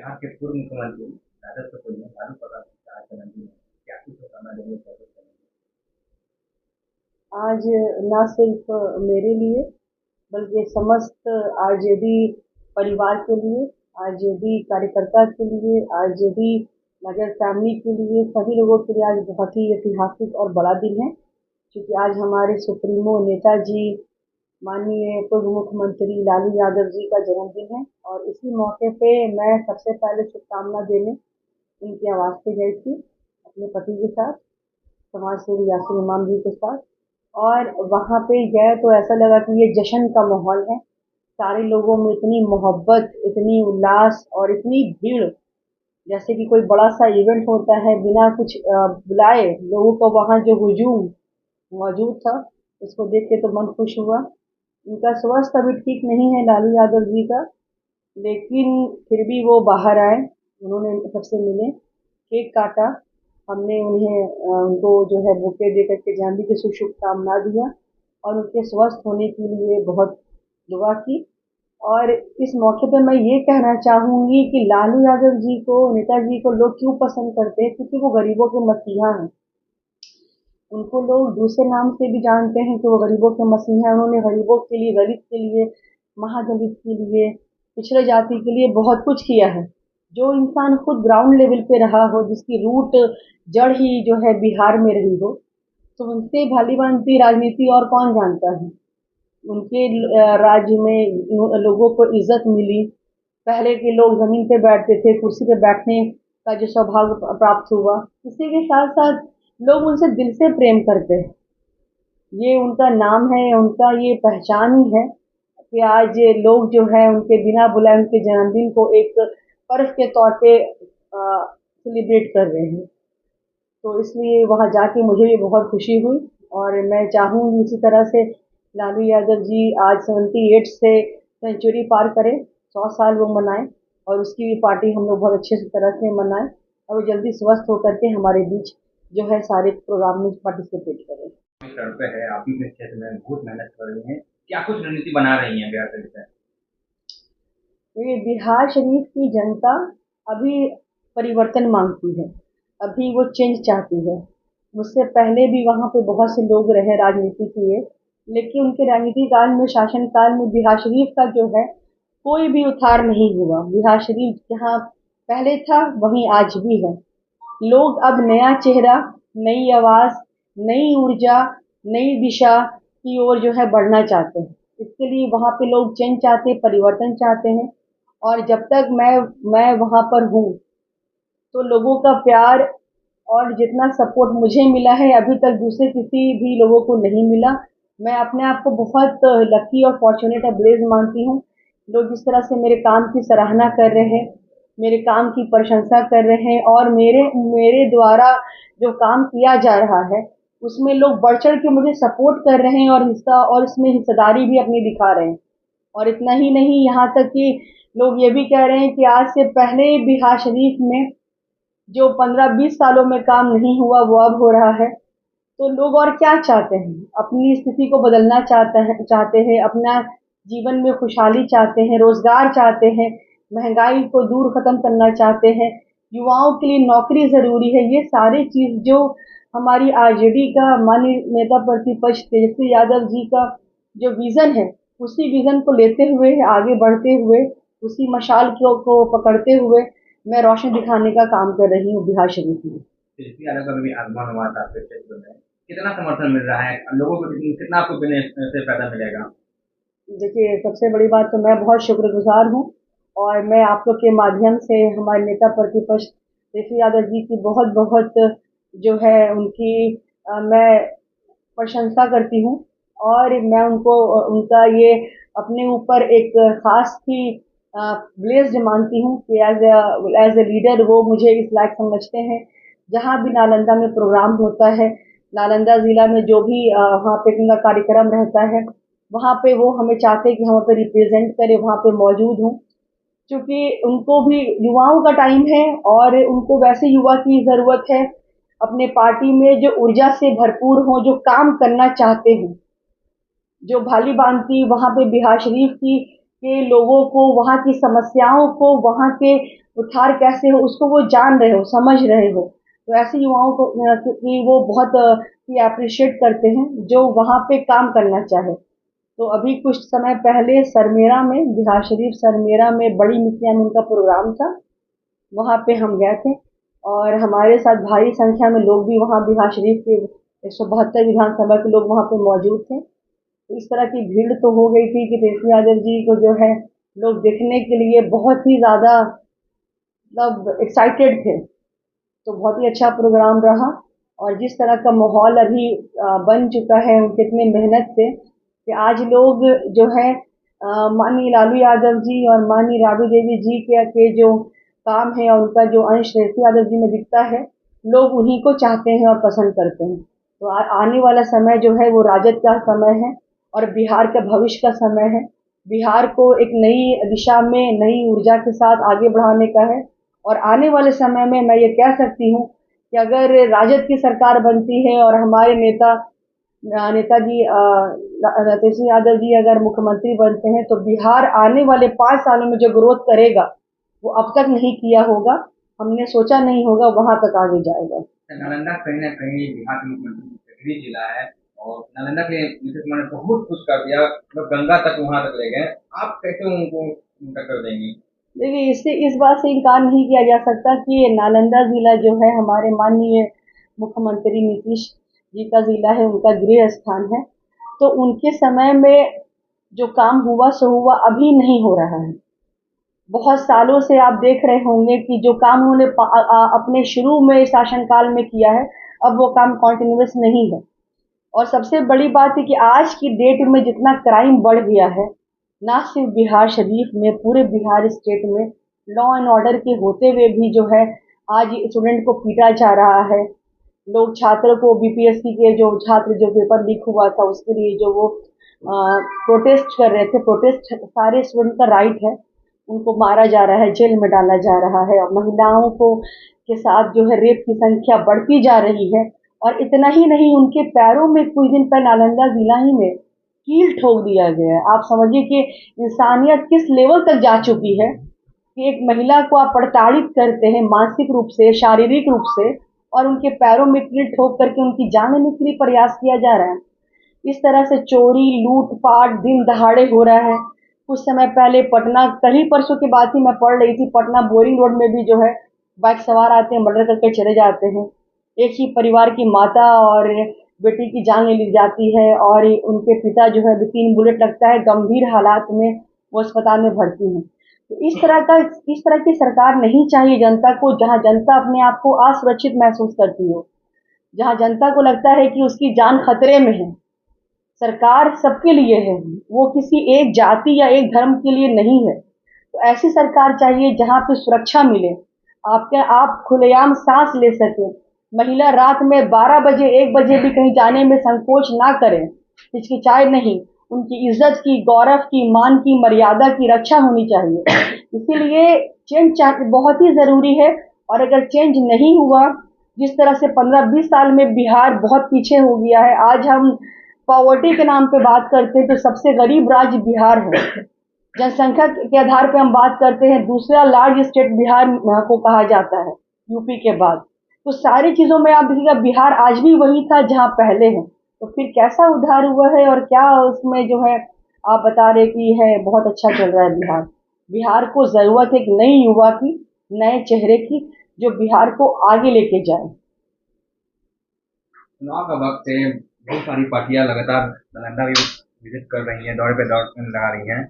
बिहार के पूर्व मुख्यमंत्री राजद के लालू प्रसाद का आज जन्मदिन है। क्या कुछ बताना देंगे कैसे करेंगे? आज न सिर्फ मेरे लिए बल्कि समस्त आरजेडी परिवार के लिए, आरजेडी कार्यकर्ता के लिए, आरजेडी नगर फैमिली के लिए, सभी लोगों के लिए आज बहुत ही ऐतिहासिक और बड़ा दिन है। क्योंकि आज हमारे सुप्रीमो नेताजी माननीय पूर्व मुख्यमंत्री लालू यादव जी का जन्मदिन है और इसी मौके पे मैं सबसे पहले शुभकामना देने उनके आवास पे गई थी अपने पति के साथ, समाज सेवी यासिर इमाम जी के साथ। और वहाँ पे गए तो ऐसा लगा कि ये जश्न का माहौल है। सारे लोगों में इतनी मोहब्बत, इतनी उल्लास और इतनी भीड़, जैसे कि कोई बड़ा सा इवेंट होता है। बिना कुछ बुलाए लोगों का वहाँ जो हुजूम मौजूद था, उसको देख के तो मन खुश हुआ। उनका स्वास्थ्य अभी ठीक नहीं है लालू यादव जी का, लेकिन फिर भी वो बाहर आए, उन्होंने सबसे मिले, केक काटा। हमने उनको जो है बुके दे करके जन्मदिन की शुभकामना दिया और उनके स्वस्थ होने के लिए बहुत दुआ की। और इस मौके पर मैं ये कहना चाहूंगी कि लालू यादव जी को, नेताजी को लोग क्यों पसंद करते हैं, क्योंकि वो गरीबों के मसीहा हैं। उनको लोग दूसरे नाम से भी जानते हैं कि वो गरीबों के मसीहा हैं। उन्होंने गरीबों के लिए, दलित के लिए, महादलित के लिए, पिछड़े जाति के लिए बहुत कुछ किया है। जो इंसान खुद ग्राउंड लेवल पे रहा हो, जिसकी रूट जड़ ही जो है बिहार में रही हो, तो उनसे भली भांति राजनीति और कौन जानता है। उनके राज्य में लोगों को इज्जत मिली। पहले के लोग जमीन पे बैठते थे, कुर्सी पे बैठने का जो सौभाग्य प्राप्त हुआ, इसी के साथ साथ लोग उनसे दिल से प्रेम करते हैं। ये उनका नाम है, उनका ये पहचान ही है कि आज लोग जो है उनके बिना बुलाए उनके जन्मदिन को एक पर्व के तौर पे सेलिब्रेट कर रहे हैं। तो इसलिए वहाँ जाके मुझे भी बहुत खुशी हुई और मैं चाहूँगी इसी तरह से लालू यादव जी आज 78 से सेंचुरी पार करें, 100 साल वो मनाएं और उसकी भी पार्टी हम लोग बहुत अच्छे से तरह से मनाएं और वो जल्दी स्वस्थ होकर के हमारे बीच जो है सारे प्रोग्राम में पार्टिसिपेट करें। सर पे है, आप भी अपने क्षेत्र में बहुत मेहनत कर रही हैं। क्या कुछ रणनीति बना रही हैं बिहार से लेकर? ये बिहार शरीफ की जनता अभी परिवर्तन मांगती है, अभी वो चेंज चाहती है। मुझसे पहले भी वहाँ पे बहुत से लोग रहे, राजनीति किए, लेकिन उनके राजनीति काल में, शासन काल में बिहार शरीफ का जो है कोई भी उद्धार नहीं हुआ। बिहार शरीफ जहाँ पहले था वहीं आज भी है। लोग अब नया चेहरा, नई आवाज, नई ऊर्जा, नई दिशा की ओर जो है बढ़ना चाहते हैं। इसके लिए वहाँ पे लोग चेंज चाहते हैं, परिवर्तन चाहते हैं। और जब तक मैं वहाँ पर हूँ, तो लोगों का प्यार और जितना सपोर्ट मुझे मिला है अभी तक दूसरे किसी भी लोगों को नहीं मिला। मैं अपने आप को बहुत लकी और फॉर्चुनेट और ब्लेस्ड मानती हूँ। लोग इस तरह से मेरे काम की सराहना कर रहे हैं, मेरे काम की प्रशंसा कर रहे हैं और मेरे मेरे द्वारा जो काम किया जा रहा है उसमें लोग बढ़ चढ़ के मुझे सपोर्ट कर रहे हैं और हिस्सा और इसमें हिस्सेदारी भी अपनी दिखा रहे हैं। और इतना ही नहीं, यहाँ तक कि लोग ये भी कह रहे हैं कि आज से पहले बिहार शरीफ में जो 15-20 सालों में काम नहीं हुआ वो अब हो रहा है। तो लोग और क्या चाहते हैं, अपनी स्थिति को बदलना चाहते हैं, अपना जीवन में खुशहाली चाहते हैं, रोजगार चाहते हैं, महंगाई को दूर खत्म करना चाहते हैं, युवाओं के लिए नौकरी जरूरी है। ये सारी चीज जो हमारी आरजेडी का माननीय नेता प्रतिपक्ष तेजस्वी यादव जी का जो विजन है, उसी विजन को लेते हुए आगे बढ़ते हुए, उसी मशाल को पकड़ते हुए मैं रोशनी दिखाने का काम कर रही हूँ बिहार शरीफ में। तेजस्वी यादव का भी आगमन हुआ था आपके क्षेत्र में। कितना समर्थन मिल रहा है लोगों को? कितना आपको से फायदा मिलेगा? देखिए, सबसे बड़ी बात तो मैं बहुत शुक्रगुजार हूँ और मैं आप लोग के माध्यम से हमारे नेता प्रतिपक्ष तेजस्वी यादव जी की बहुत बहुत जो है उनकी मैं प्रशंसा करती हूँ। और मैं उनको उनका ये अपने ऊपर एक खास ही ब्लेस्ड मानती हूँ कि एज ए लीडर वो मुझे इस लायक समझते हैं। जहाँ भी नालंदा में प्रोग्राम होता है, नालंदा जिला में जो भी वहाँ पे उनका कार्यक्रम रहता है, वहाँ पे वो हमें चाहते हैं कि हम वहाँ पे रिप्रेजेंट करें, वहाँ पे मौजूद हूँ। क्योंकि उनको भी युवाओं का टाइम है और उनको वैसे युवा की जरूरत है अपने पार्टी में जो ऊर्जा से भरपूर हो, जो काम करना चाहते हैं, जो भाली भांति वहाँ पे बिहार शरीफ की के लोगों को, वहाँ की समस्याओं को, वहाँ के उद्धार कैसे हो उसको वो जान रहे हो, समझ रहे हो। तो ऐसे युवाओं को कि वो बहुत ही अप्रिशिएट करते हैं जो वहाँ पे काम करना चाहे। तो अभी कुछ समय पहले सरमेरा में, बिहार शरीफ सरमेरा में बड़ी मितिया में उनका प्रोग्राम था। वहाँ पे हम गए थे और हमारे साथ भारी संख्या में लोग भी वहाँ बिहार शरीफ के 172 विधानसभा के लोग वहाँ पे मौजूद थे। तो इस तरह की भीड़ तो हो गई थी कि तेजस्वी यादव जी को जो है लोग देखने के लिए बहुत ही ज़्यादा मतलब एक्साइटेड थे। तो बहुत ही अच्छा प्रोग्राम रहा और जिस तरह का माहौल अभी बन चुका है उनके इतने मेहनत से कि आज लोग जो है माननीय लालू यादव जी और माननीय राबड़ी देवी जी के जो काम है और उनका जो अंश तेजस्वी यादव जी में दिखता है, लोग उन्हीं को चाहते हैं और पसंद करते हैं। तो आने वाला समय जो है वो राजद का समय है और बिहार का भविष्य का समय है। बिहार को एक नई दिशा में नई ऊर्जा के साथ आगे बढ़ाने का है और आने वाले समय में मैं ये कह सकती हूँ कि अगर राजद की सरकार बनती है और हमारे नेताजी तेजस्वी यादव जी अगर मुख्यमंत्री बनते हैं तो बिहार आने वाले 5 सालों में जो ग्रोथ करेगा वो अब तक नहीं किया होगा, हमने सोचा नहीं होगा, वहां तक आगे जाएगा। नालंदा कहीं ना कहीं बिहार के मुख्यमंत्री शहरी जिला है और नालंदा के नीतीश कुमार ने बहुत कुछ कर दिया, मतलब गंगा तक वहां तक ले गए। आप कैसे उनको टक्कर देंगे? देखिए इससे इस बात से इनकार नहीं किया जा सकता कि ये नालंदा जिला जो है हमारे माननीय मुख्यमंत्री नीतीश जी का जिला है, उनका गृह स्थान है। तो उनके समय में जो काम हुआ सो हुआ, अभी नहीं हो रहा है। बहुत सालों से आप देख रहे होंगे कि जो काम उन्होंने अपने शुरू में शासनकाल में किया है, अब वो काम कॉन्टिन्यूस नहीं है। और सबसे बड़ी बात है कि आज की डेट में जितना क्राइम बढ़ गया है, ना सिर्फ बिहार शरीफ में, पूरे बिहार स्टेट में लॉ एंड ऑर्डर के होते हुए भी जो है आज स्टूडेंट को पीटा जा रहा है। लोग छात्र को बीपीएससी के जो छात्र जो पेपर लीक हुआ था उसके लिए जो वो प्रोटेस्ट कर रहे थे, प्रोटेस्ट सारे स्टूडेंट का राइट है, उनको मारा जा रहा है, जेल में डाला जा रहा है और महिलाओं को के साथ जो है रेप की संख्या बढ़ती जा रही है। और इतना ही नहीं, उनके पैरों में कुछ दिन पहले नालंदा जिला ही में कील ठोक दिया गया है। आप समझिए कि इंसानियत किस लेवल तक जा चुकी है कि एक महिला को आप प्रताड़ित करते हैं मानसिक रूप से, शारीरिक रूप से और उनके पैरों में कील ठोक करके उनकी जान लेने के लिए प्रयास किया जा रहा है। इस तरह से चोरी, लूट-पाट दिन दहाड़े हो रहा है। कुछ समय पहले पटना, कल ही परसों की बात ही मैं पढ़ रही थी, पटना बोरिंग रोड में भी जो है बाइक सवार आते हैं, मर्डर करके चले जाते हैं। एक ही परिवार की माता और बेटी की जान ले ली जाती है और उनके पिता जो है 3 बुलेट लगता है, गंभीर हालात में वो अस्पताल में भर्ती हैं। तो इस तरह की सरकार नहीं चाहिए जनता को, जहाँ जनता अपने आप को असुरक्षित महसूस करती हो, जहाँ जनता को लगता है कि उसकी जान खतरे में है। सरकार सबके लिए है, वो किसी एक जाति या एक धर्म के लिए नहीं है। तो ऐसी सरकार चाहिए जहाँ पे सुरक्षा मिले, आप खुलेआम सांस ले सके, महिला रात में 12 बजे 1 बजे भी कहीं जाने में संकोच ना करें, हिचकिचाए नहीं। उनकी इज्जत की, गौरव की, मान की, मर्यादा की रक्षा होनी चाहिए। इसीलिए चेंज बहुत ही जरूरी है और अगर चेंज नहीं हुआ, जिस तरह से 15-20 साल में बिहार बहुत पीछे हो गया है, आज हम पॉवर्टी के नाम पे बात करते हैं तो सबसे गरीब राज्य बिहार है। जनसंख्या के आधार पे हम बात करते हैं, दूसरा लार्ज स्टेट बिहार को कहा जाता है यूपी के बाद। तो सारी चीजों में आप देखिएगा बिहार आज भी वही था जहां पहले है। तो फिर कैसा उद्धार हुआ है और क्या उसमें जो है आप बता रहे कि है बहुत अच्छा चल रहा है बिहार। बिहार को जरूरत है एक नई युवा की, नए चेहरे की, जो बिहार को आगे लेके जाए। चुनाव का वक्त है, बहुत सारी पार्टियां लगातार नालंदा भी विजिट कर रही हैं, दौरे पे दौड़ लगा रही हैं।